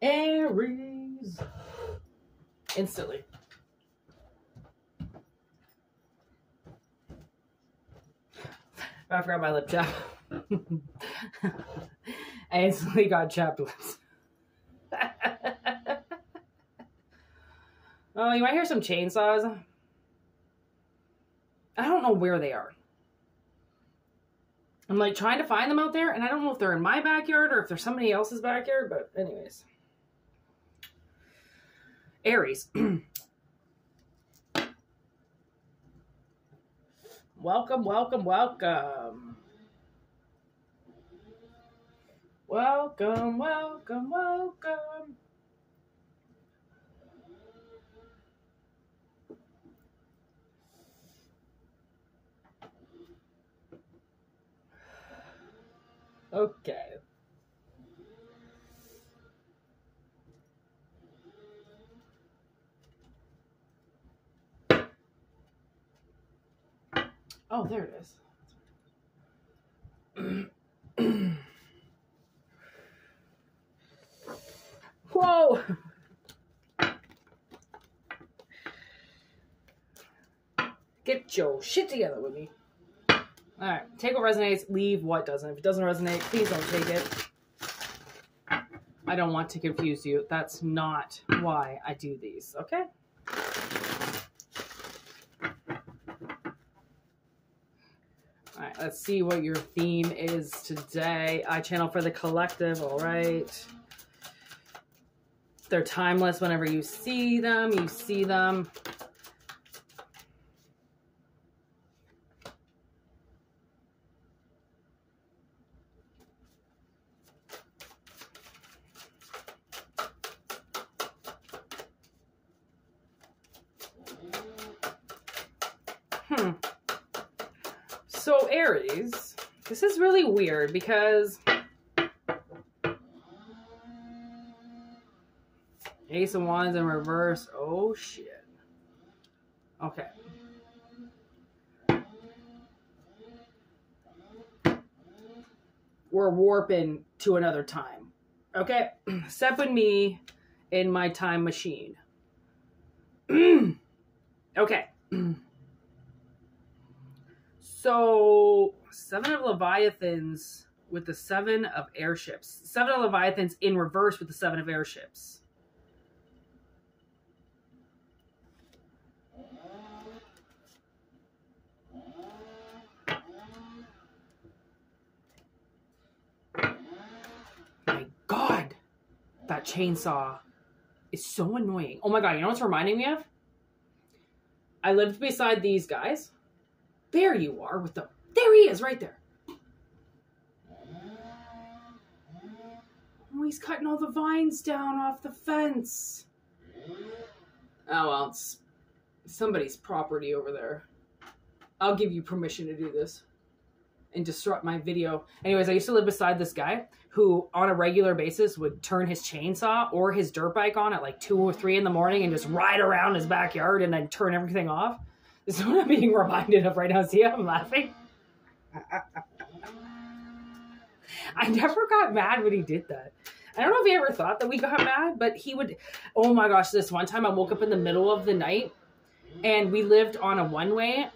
Aries. Instantly. I forgot my lip chap. I instantly got chapped lips. Oh, you might hear some chainsaws. I don't know where they are. I'm like trying to find them out there, and I don't know if they're in my backyard or if they're somebody else's backyard, but anyways. Aries. Welcome, welcome, welcome. Welcome, welcome, welcome. Okay. Oh, there it is. Whoa! Get your shit together with me. Alright, take what resonates, leave what doesn't. If it doesn't resonate, please don't take it. I don't want to confuse you. That's not why I do these, okay? Alright, let's see what your theme is today. I channel for the collective, alright. They're timeless whenever you see them, So Aries, this is really weird because Ace of Wands in reverse. Oh shit. Okay. We're warping to another time. Okay. Step with me in my time machine. Okay. So, 7 of Leviathans with the 7 of airships. 7 of Leviathans in reverse with the 7 of airships. My God, that chainsaw is so annoying. Oh my God, you know what's reminding me of? I lived beside these guys. There you are with the... There he is, right there. Oh, he's cutting all the vines down off the fence. Oh, well, it's somebody's property over there. I'll give you permission to do this and disrupt my video. Anyways, I used to live beside this guy who, on a regular basis, would turn his chainsaw or his dirt bike on at like 2 or 3 in the morning and just ride around his backyard and then turn everything off. This is what I'm being reminded of right now. See how I'm laughing? I never got mad when he did that. I don't know if he ever thought that we got mad, but he would... Oh my gosh, this one time I woke up in the middle of the night and we lived on a one-way,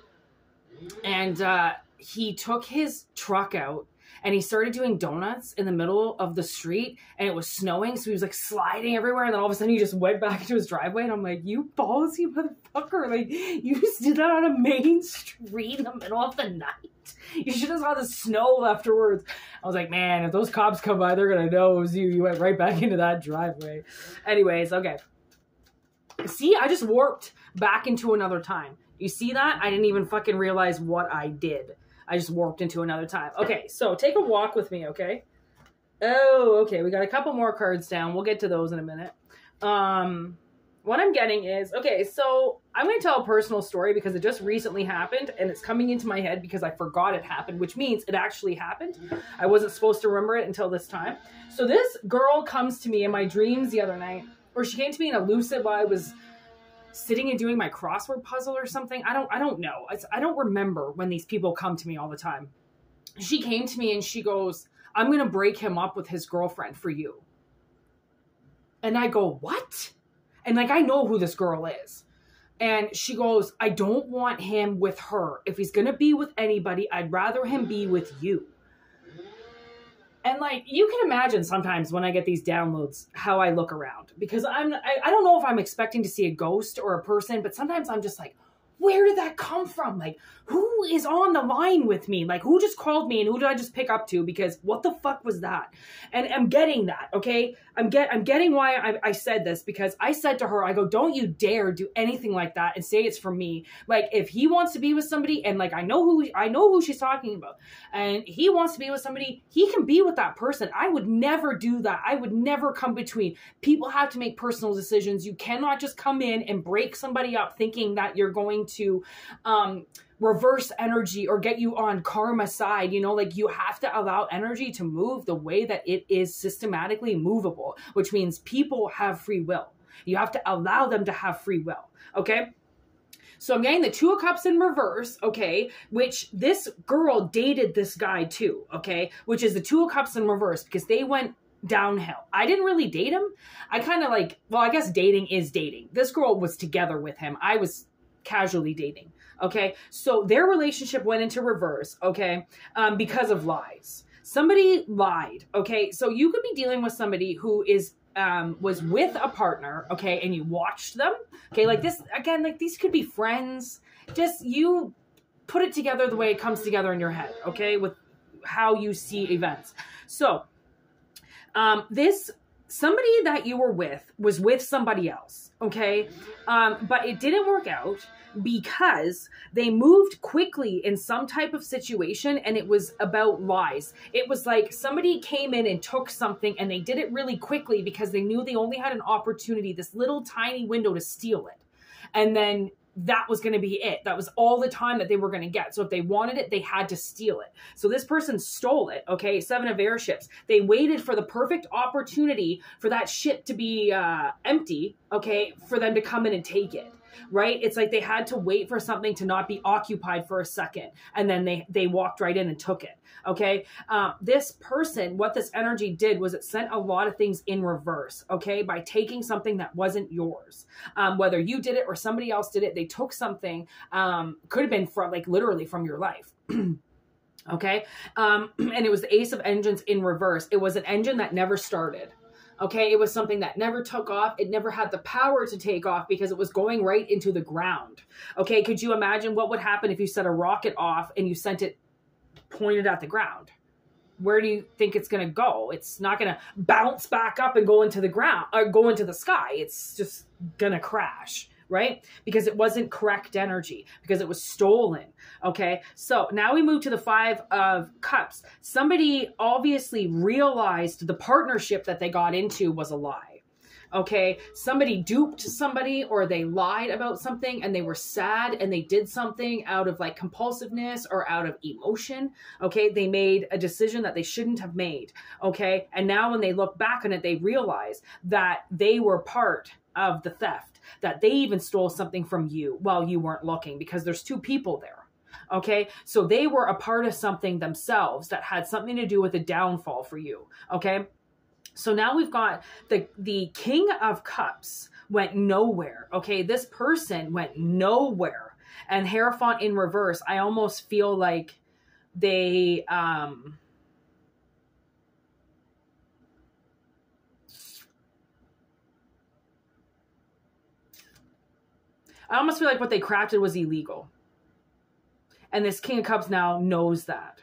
and he took his truck out and he started doing donuts in the middle of the street, and it was snowing, so he was like sliding everywhere, and then all of a sudden he just went back into his driveway, and I'm like, you ballsy motherfucker, like, you just did that on a main street in the middle of the night. You should have saw the snow afterwards. I was like, man, if those cops come by, they're gonna know it was you. You went right back into that driveway. Anyways, okay. See, I just warped back into another time. You see that? I didn't even fucking realize what I did. I just warped into another time. Okay, so take a walk with me, okay? Oh, okay. We got a couple more cards down. We'll get to those in a minute. What I'm getting is, okay, so I'm going to tell a personal story because it just recently happened, and it's coming into my head because I forgot it happened, which means it actually happened. I wasn't supposed to remember it until this time. So this girl comes to me in my dreams the other night, or she came to me in a lucid while I was sitting and doing my crossword puzzle or something. I don't know. I don't remember when these people come to me all the time. She came to me and she goes, I'm going to break him up with his girlfriend for you. And I go, what? And like, I know who this girl is. And she goes, I don't want him with her. If he's going to be with anybody, I'd rather him be with you. And like, you can imagine sometimes when I get these downloads, how I look around, because I don't know if I'm expecting to see a ghost or a person, but sometimes I'm just like, where did that come from? Like, who is on the line with me? Like, who just called me and who did I just pick up to? Because what the fuck was that? And I'm getting that, okay? I'm getting why I said this, because I said to her, I go, don't you dare do anything like that and say it's for me. Like, if he wants to be with somebody, and like, I know who she's talking about, and he wants to be with somebody, he can be with that person. I would never do that. I would never come between. People have to make personal decisions. You cannot just come in and break somebody up thinking that you're going to reverse energy or get you on karma side. You know, like, you have to allow energy to move the way that it is systematically movable, which means people have free will. You have to allow them to have free will. Okay. So I'm getting the Two of Cups in reverse, okay, which this girl dated this guy too, okay, which is the Two of Cups in reverse, because they went downhill. I didn't really date him. I kind of like, well, I guess dating is dating. This girl was together with him. I was casually dating. Okay. So their relationship went into reverse. Okay. Because of lies. Somebody lied. Okay. So you could be dealing with somebody who was with a partner. Okay. And you watched them. Okay. Like this, again, like these could be friends. Just you put it together the way it comes together in your head. Okay. With how you see events. So, somebody that you were with was with somebody else. Okay. But it didn't work out because they moved quickly in some type of situation, and it was about lies. It was like somebody came in and took something, and they did it really quickly because they knew they only had an opportunity, this little tiny window, to steal it. And then that was going to be it. That was all the time that they were going to get. So if they wanted it, they had to steal it. So this person stole it. Okay. 7 of airships. They waited for the perfect opportunity for that ship to be empty. Okay. For them to come in and take it. Right. It's like they had to wait for something to not be occupied for a second. And then they walked right in and took it. Okay. This person, what this energy did was it sent a lot of things in reverse. Okay. By taking something that wasn't yours, whether you did it or somebody else did it, they took something, could have been from like literally from your life. Okay. And it was the Ace of Engines in reverse. It was an engine that never started. Okay. It was something that never took off. It never had the power to take off because it was going right into the ground. Okay. Could you imagine what would happen if you set a rocket off and you sent it pointed at the ground? Where do you think it's going to go? It's not going to bounce back up and go into the ground or go into the sky. It's just going to crash, right? Because it wasn't correct energy, because it was stolen. Okay. So now we move to the 5 of Cups. Somebody obviously realized the partnership that they got into was a lie. Okay. Somebody duped somebody, or they lied about something and they were sad and they did something out of like compulsiveness or out of emotion. Okay. They made a decision that they shouldn't have made. Okay. And now when they look back on it, they realize that they were part of the theft, that they even stole something from you while you weren't looking, because there's 2 people there. Okay. So they were a part of something themselves that had something to do with a downfall for you. Okay. So now we've got the King of Cups went nowhere. Okay. This person went nowhere. And Hierophant in reverse, I almost feel like they, I almost feel like what they crafted was illegal. And this King of Cups now knows that.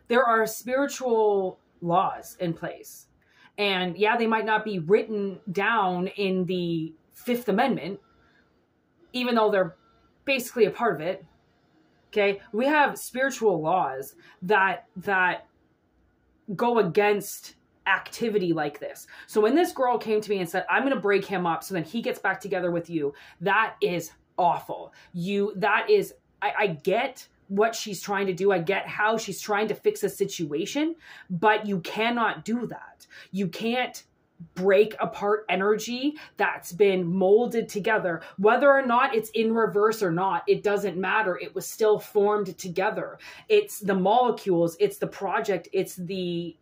There are spiritual laws in place. And yeah, they might not be written down in the 5th Amendment, even though they're basically a part of it. Okay. We have spiritual laws that go against activity like this. So when this girl came to me and said, I'm going to break him up so then he gets back together with you, that is awful. I get what she's trying to do. I get how she's trying to fix a situation, but you cannot do that. You can't break apart energy that's been molded together. Whether or not it's in reverse or not, it doesn't matter. It was still formed together. It's the molecules, it's the project, it's the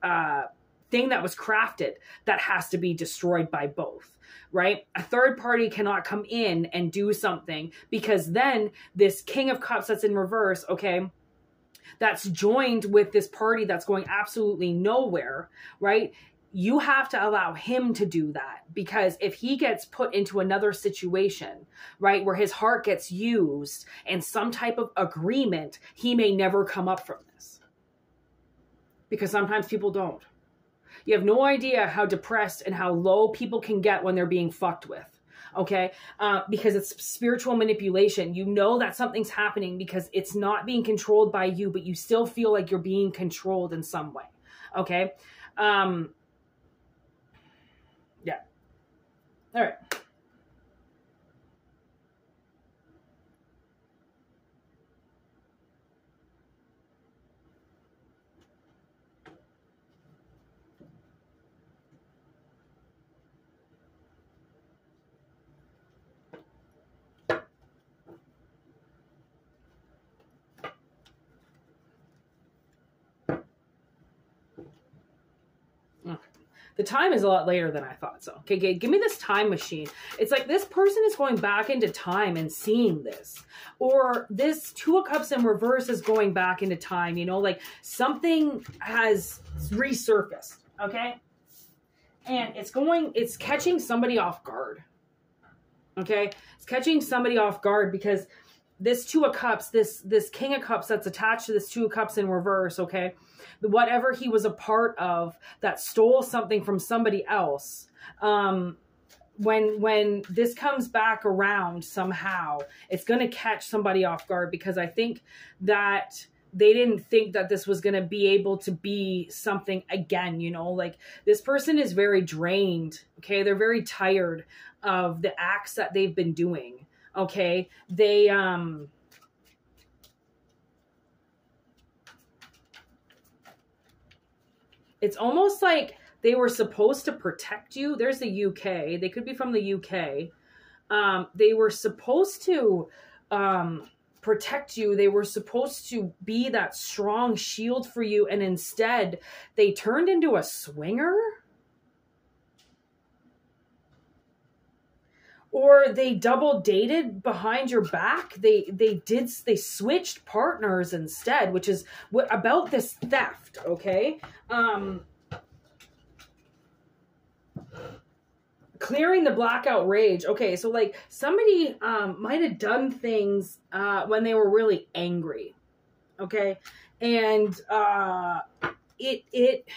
thing that was crafted that has to be destroyed by both, right? A third party cannot come in and do something, because then this King of Cups that's in reverse, okay, that's joined with this party that's going absolutely nowhere, right? You have to allow him to do that, because if he gets put into another situation, right, where his heart gets used in some type of agreement, he may never come up from this. Because sometimes people don't. You have no idea how depressed and how low people can get when they're being fucked with. Okay? Because it's spiritual manipulation. You know that something's happening because it's not being controlled by you, but you still feel like you're being controlled in some way. Okay? Yeah. All right. The time is a lot later than I thought so. Okay, give me this time machine. It's like this person is going back into time and seeing this. Or this Two of Cups in reverse is going back into time. You know, like something has resurfaced. Okay? And it's catching somebody off guard. Okay? It's catching somebody off guard because this Two of Cups, this King of Cups that's attached to this Two of Cups in reverse, okay? Whatever he was a part of that stole something from somebody else, when this comes back around somehow, it's going to catch somebody off guard, because I think that they didn't think that this was going to be able to be something again, you know? Like, this person is very drained, okay? They're very tired of the acts that they've been doing. Okay, it's almost like they were supposed to protect you. There's the UK. They could be from the UK. They were supposed to protect you. They were supposed to be that strong shield for you. And instead, they turned into a swinger. Or they double dated behind your back. They switched partners instead, which is about this theft, okay? Clearing the blackout rage. Okay, so like somebody might have done things when they were really angry, okay? And it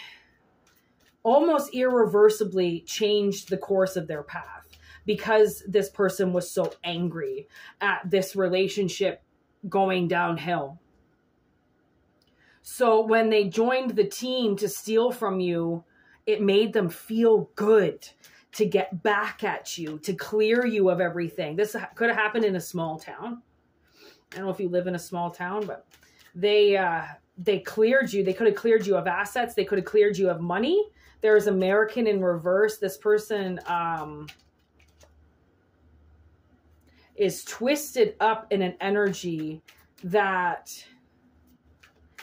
almost irreversibly changed the course of their path, because this person was so angry at this relationship going downhill. So when they joined the team to steal from you, it made them feel good to get back at you, to clear you of everything. This could have happened in a small town. I don't know if you live in a small town, but they cleared you. They could have cleared you of assets. They could have cleared you of money. There's American in reverse. This person is twisted up in an energy that,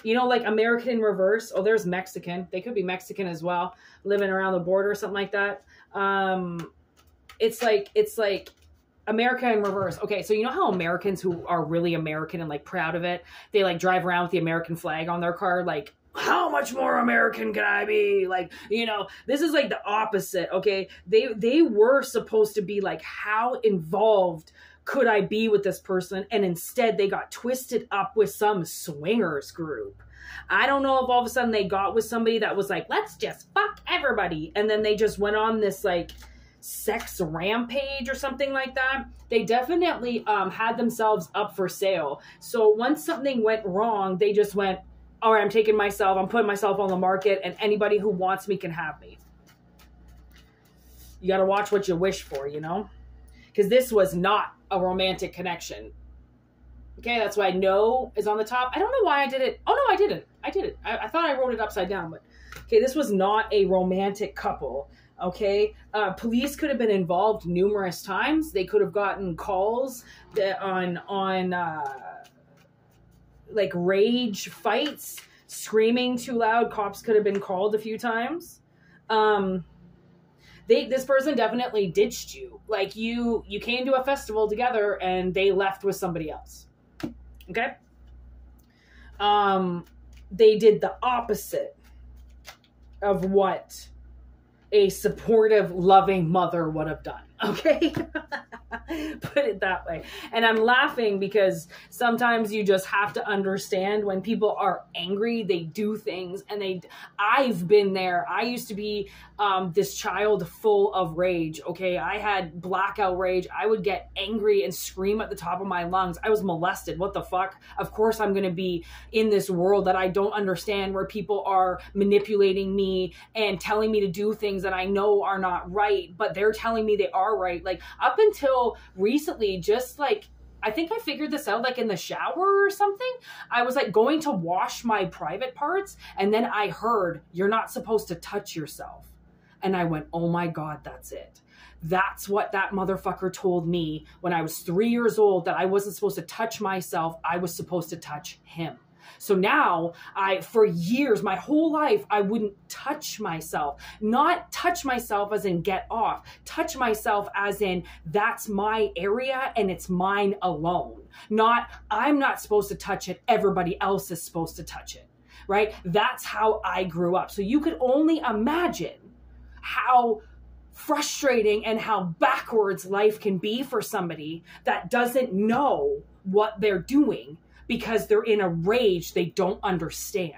you know, like American in reverse. Oh, there's Mexican. They could be Mexican as well, living around the border or something like that. It's like America in reverse. Okay, so you know how Americans who are really American and like proud of it, they like drive around with the American flag on their car, like, how much more American can I be? Like, you know, this is like the opposite, okay? They were supposed to be like, how involved could I be with this person? And instead they got twisted up with some swingers group. I don't know if all of a sudden they got with somebody that was like, let's just fuck everybody. And then they just went on this like sex rampage or something like that. They definitely had themselves up for sale. So once something went wrong, they just went, all right, I'm putting myself on the market, and anybody who wants me can have me. You got to watch what you wish for, you know? Because this was not a romantic connection. Okay, that's why no is on the top. I don't know why I did it. Oh, no, I didn't. I did it. I thought I wrote it upside down, but okay, this was not a romantic couple. Okay, police could have been involved numerous times. They could have gotten calls that on like rage fights, screaming too loud. Cops could have been called a few times. This person definitely ditched you. Like you came to a festival together and they left with somebody else. Okay? They did the opposite of what a supportive, loving mother would have done. Okay? Put it that way. And I'm laughing because sometimes you just have to understand when people are angry, they do things and I've been there. I used to be this child full of rage. Okay. I had blackout rage. I would get angry and scream at the top of my lungs. I was molested. What the fuck? Of course I'm going to be in this world that I don't understand, where people are manipulating me and telling me to do things that I know are not right, but they're telling me they are right. Like up until recently, just like, I think I figured this out like in the shower or something. I was like going to wash my private parts and then I heard, "You're not supposed to touch yourself." And I went, oh my God, that's it. That's what that motherfucker told me when I was 3 years old, that I wasn't supposed to touch myself. I was supposed to touch him. So now for years, my whole life, I wouldn't touch myself. Not touch myself as in get off. Touch myself as in that's my area and it's mine alone. Not I'm not supposed to touch it. Everybody else is supposed to touch it. Right? That's how I grew up. So you could only imagine how frustrating and how backwards life can be for somebody that doesn't know what they're doing because they're in a rage they don't understand.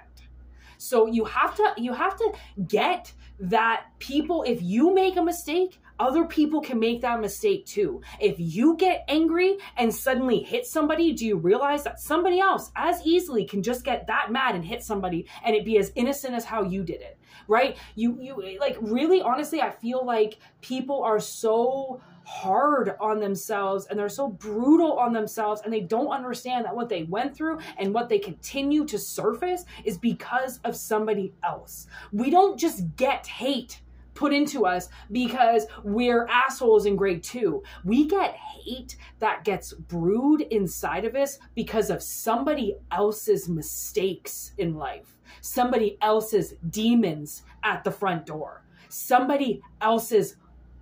So you have to get that people, if you make a mistake, other people can make that mistake too. If you get angry and suddenly hit somebody, do you realize that somebody else as easily can just get that mad and hit somebody and it be as innocent as how you did it, right? You like, really, honestly, I feel like people are so hard on themselves and they're so brutal on themselves, and they don't understand that what they went through and what they continue to surface is because of somebody else. We don't just get hate put into us because we're assholes in grade 2. We get hate that gets brewed inside of us because of somebody else's mistakes in life, somebody else's demons at the front door, somebody else's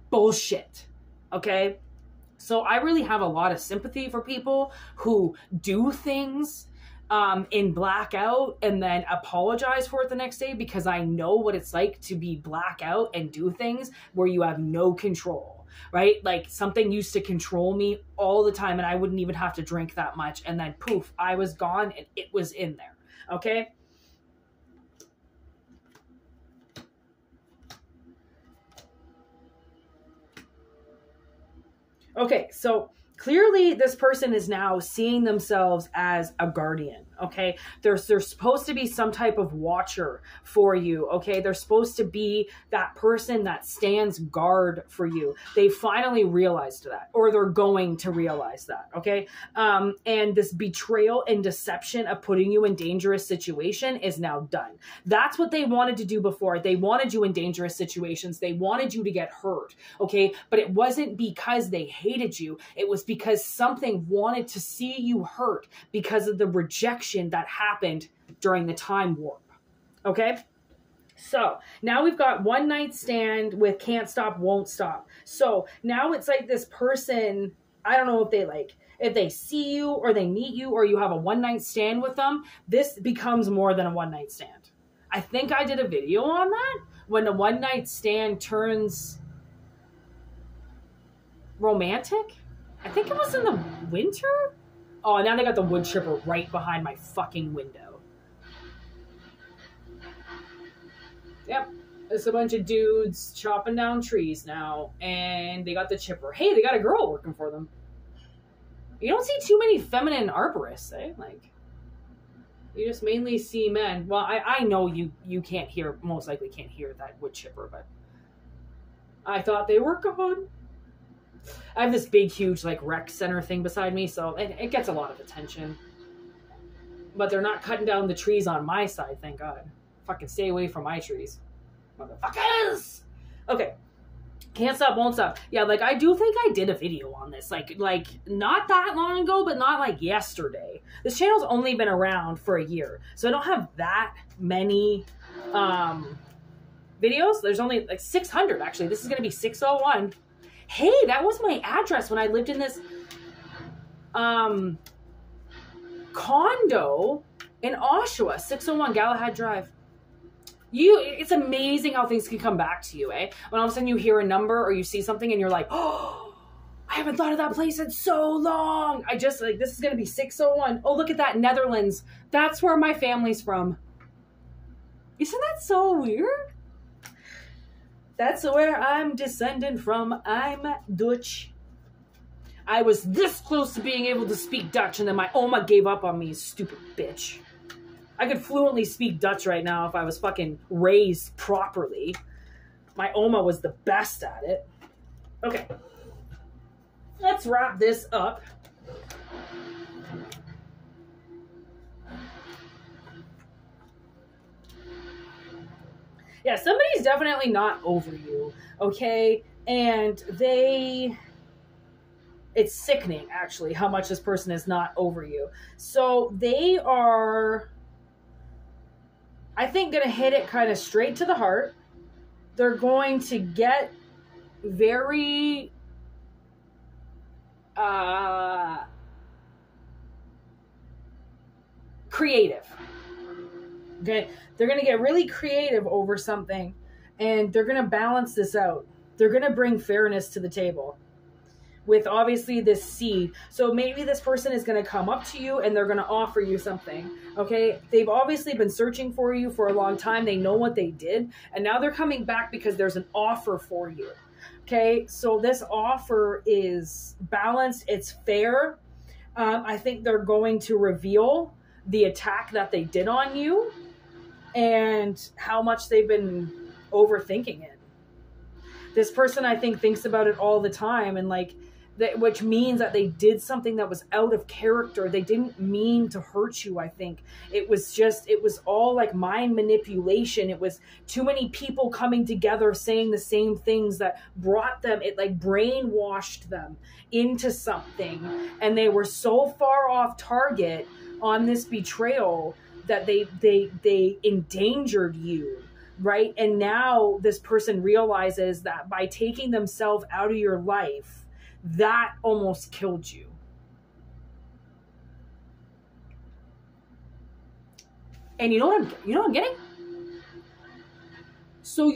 bullshit. Okay? So I really have a lot of sympathy for people who do things in blackout and then apologize for it the next day, because I know what it's like to be blackout and do things where you have no control, right? Like something used to control me all the time and I wouldn't even have to drink that much. And then poof, I was gone and it was in there. Okay? Okay, so clearly this person is now seeing themselves as a guardian, okay? They're supposed to be some type of watcher for you, okay? They're supposed to be that person that stands guard for you. They finally realized that, or they're going to realize that, okay? And this betrayal and deception of putting you in dangerous situation is now done. That's what they wanted to do before. They wanted you in dangerous situations. They wanted you to get hurt, okay? But it wasn't because they hated you. It was because something wanted to see you hurt because of the rejection that happened during the time warp. Okay? So now we've got one night stand with can't stop, won't stop. So now it's like this person, I don't know if they see you or they meet you or you have a one night stand with them, this becomes more than a one night stand. I think I did a video on that when the one night stand turns romantic. I think it was in the winter. Oh, now they got the wood chipper right behind my fucking window. Yep. There's a bunch of dudes chopping down trees now, and they got the chipper. Hey, they got a girl working for them. You don't see too many feminine arborists, eh? Like, you just mainly see men. Well, I know you can't hear, most likely can't hear that wood chipper, but I thought they were gone. I have this big, huge, like, rec center thing beside me, so it gets a lot of attention. But they're not cutting down the trees on my side, thank God. Fucking stay away from my trees. Motherfuckers! Okay. Can't stop, won't stop. Yeah, like, I do think I did a video on this. Like, not that long ago, but not, like, yesterday. This channel's only been around for a year, so I don't have that many, videos. There's only like 600 actually. This is going to be 601. Hey, that was my address when I lived in this condo in Oshawa, 601 Galahad Drive. It's amazing how things can come back to you, eh? When all of a sudden you hear a number or you see something and you're like, oh, I haven't thought of that place in so long. This is going to be 601. Oh, look at that, Netherlands. That's where my family's from. Isn't that so weird? That's where I'm descended from. I'm Dutch. I was this close to being able to speak Dutch, and then my Oma gave up on me, stupid bitch. I could fluently speak Dutch right now if I was fucking raised properly. My Oma was the best at it. Okay. Let's wrap this up. Yeah, somebody's definitely not over you, okay? And it's sickening, actually, how much this person is not over you. So they are, I think, going to hit it kind of straight to the heart. They're going to get very creative. Okay? They're going to get really creative over something, and they're going to balance this out. They're going to bring fairness to the table with obviously this seed. So maybe this person is going to come up to you and they're going to offer you something. Okay. They've obviously been searching for you for a long time. They know what they did. And now they're coming back because there's an offer for you. Okay. So this offer is balanced. It's fair. I think they're going to reveal the attack that they did on you and how much they've been overthinking it. This person, I think, thinks about it all the time, and which means that they did something that was out of character. They didn't mean to hurt you, I think. It was all like mind manipulation. It was too many people coming together saying the same things that brought them, it like brainwashed them into something. And they were so far off target on this betrayal that they endangered you. Right? And now this person realizes that by taking themselves out of your life, that almost killed you. And you know what I'm getting? So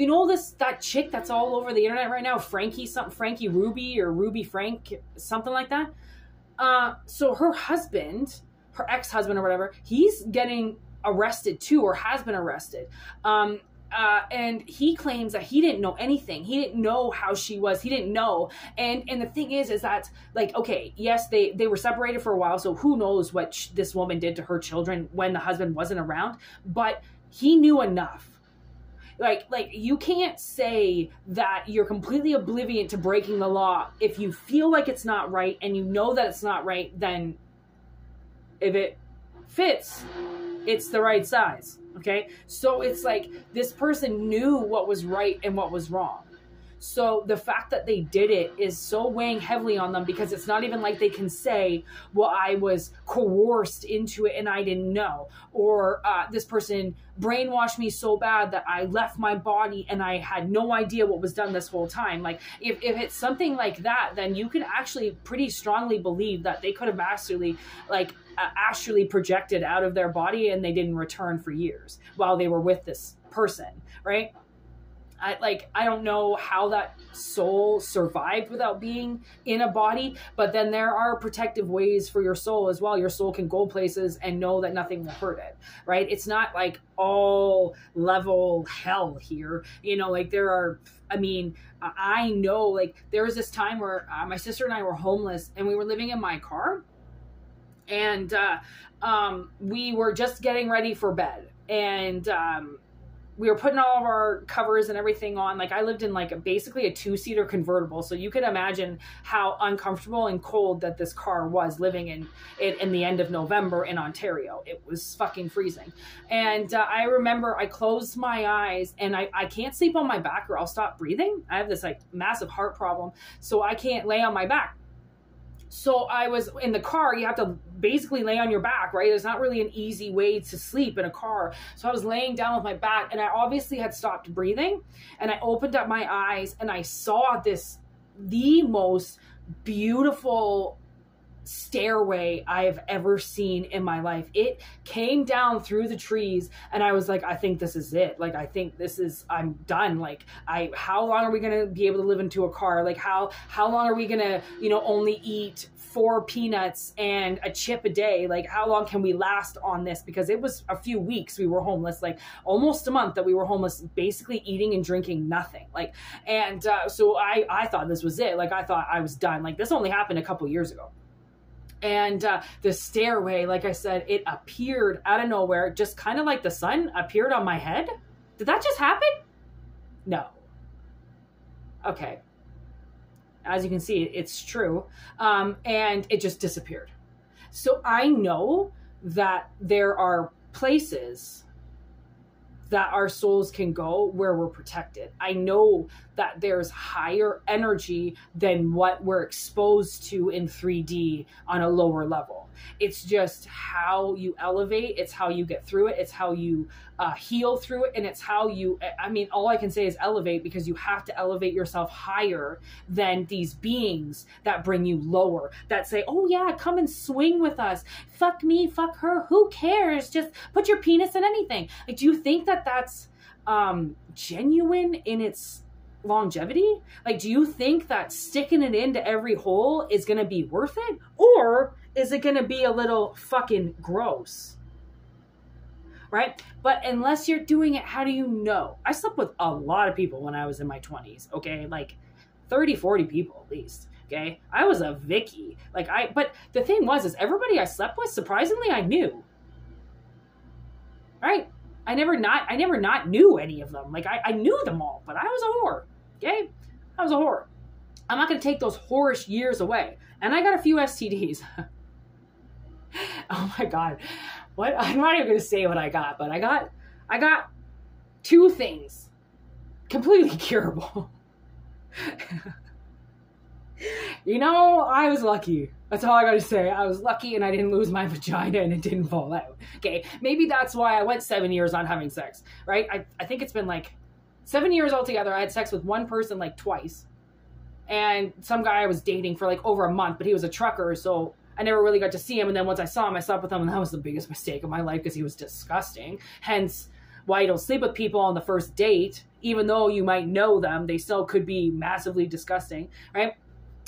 that chick that's all over the internet right now, Frankie Ruby or Ruby Frank, something like that. So her husband, her ex-husband or whatever, he's getting arrested too, or has been arrested. And he claims that he didn't know anything. He didn't know how she was. He didn't know. And the thing is that, like, okay, yes, they were separated for a while, so who knows what this woman did to her children when the husband wasn't around, but he knew enough. Like you can't say that you're completely oblivious to breaking the law. If you feel like it's not right and you know that it's not right, then if it fits, it's the right size. Okay. So it's like this person knew what was right and what was wrong. So the fact that they did it is so weighing heavily on them, because it's not even like they can say, well, I was coerced into it and I didn't know, or this person brainwashed me so bad that I left my body and I had no idea what was done this whole time. Like if it's something like that, then you can actually pretty strongly believe that they could have actually astrally projected out of their body and they didn't return for years while they were with this person, right? I don't know how that soul survived without being in a body, but then there are protective ways for your soul as well. Your soul can go places and know that nothing will hurt it, right? It's not like all level hell here. There are, I know, there was this time where my sister and I were homeless and we were living in my car, and we were just getting ready for bed, and we were putting all of our covers and everything on. I lived in basically a 2-seater convertible. So you could imagine how uncomfortable and cold that this car was living in the end of November in Ontario. It was fucking freezing. And I remember I closed my eyes, and I can't sleep on my back or I'll stop breathing. I have this massive heart problem. So I can't lay on my back. So I was in the car. You have to basically lay on your back, right? It's not really an easy way to sleep in a car. So I was laying down with my back, and I obviously had stopped breathing, and I opened up my eyes and I saw the most beautiful stairway I've ever seen in my life. It came down through the trees, and I was like, I think this is it. Like, I think I'm done. Like, how long are we going to be able to live into a car? Like, how long are we going to, only eat 4 peanuts and a chip a day? Like, how long can we last on this? Because it was a few weeks we were homeless, like almost a month that we were homeless, basically eating and drinking nothing. Like, and so I thought this was it. Like, I thought I was done. Like, this only happened a couple years ago. And the stairway, like I said, it appeared out of nowhere, just kind of like the sun appeared on my head. Did that just happen? No. Okay. As you can see, it's true. And it just disappeared. So I know that there are places that our souls can go where we're protected. I know that there's higher energy than what we're exposed to in 3D on a lower level. It's just how you elevate. It's how you get through it. It's how you heal through it. And it's how all I can say is elevate, because you have to elevate yourself higher than these beings that bring you lower, that say, oh yeah, come and swing with us. Fuck me, fuck her. Who cares? Just put your penis in anything. Like, do you think that that's genuine in its longevity? Like, do you think that sticking it into every hole is going to be worth it? Or is it going to be a little fucking gross? Right? But unless you're doing it, how do you know? I slept with a lot of people when I was in my 20s, okay? Like 30, 40 people at least, okay? I was a Vicky. But the thing is everybody I slept with, surprisingly, I knew. Right? I never not knew any of them. Like, I knew them all, but I was a whore, okay? I was a whore. I'm not going to take those whorish years away. And I got a few STDs. Oh my God. What? I'm not even going to say what I got, but I got 2 things. Completely curable. I was lucky. That's all I got to say. I was lucky, and I didn't lose my vagina, and it didn't fall out. Okay. Maybe that's why I went 7 years on having sex, right? I think it's been like 7 years altogether. I had sex with one person like twice, and some guy I was dating for like over a month, but he was a trucker. So I never really got to see him. And then once I saw him, I slept with him, and that was the biggest mistake of my life, because he was disgusting. Hence why you don't sleep with people on the first date. Even though you might know them, they still could be massively disgusting, right?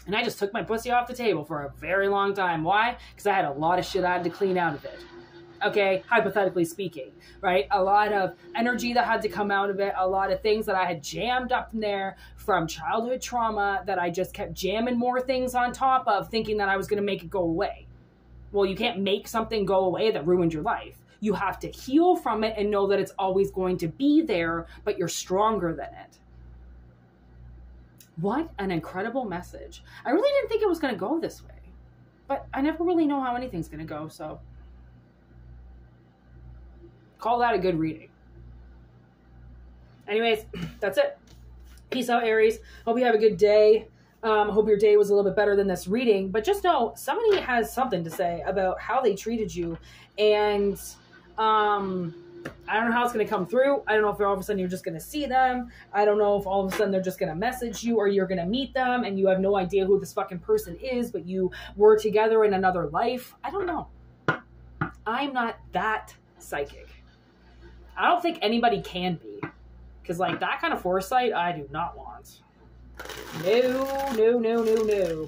And I just took my pussy off the table for a very long time. Why? Because I had a lot of shit I had to clean out of it. Okay, hypothetically speaking, right? A lot of energy that had to come out of it, a lot of things that I had jammed up in there from childhood trauma that I just kept jamming more things on top of, thinking that I was going to make it go away. Well, you can't make something go away that ruined your life. You have to heal from it and know that it's always going to be there, but you're stronger than it. What an incredible message. I really didn't think it was going to go this way, but I never really know how anything's going to go, so call that a good reading. Anyways, that's it. Peace out, Aries. Hope you have a good day. Hope your day was a little bit better than this reading, but just know somebody has something to say about how they treated you, and I don't know how it's going to come through. I don't know if all of a sudden you're just going to see them. I don't know if all of a sudden they're just going to message you, or you're going to meet them and you have no idea who this fucking person is, but you were together in another life. I don't know. I'm not that psychic. I don't think anybody can be, because like that kind of foresight, I do not want. No.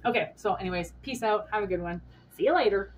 Okay, so anyways, peace out. Have a good one. See you later.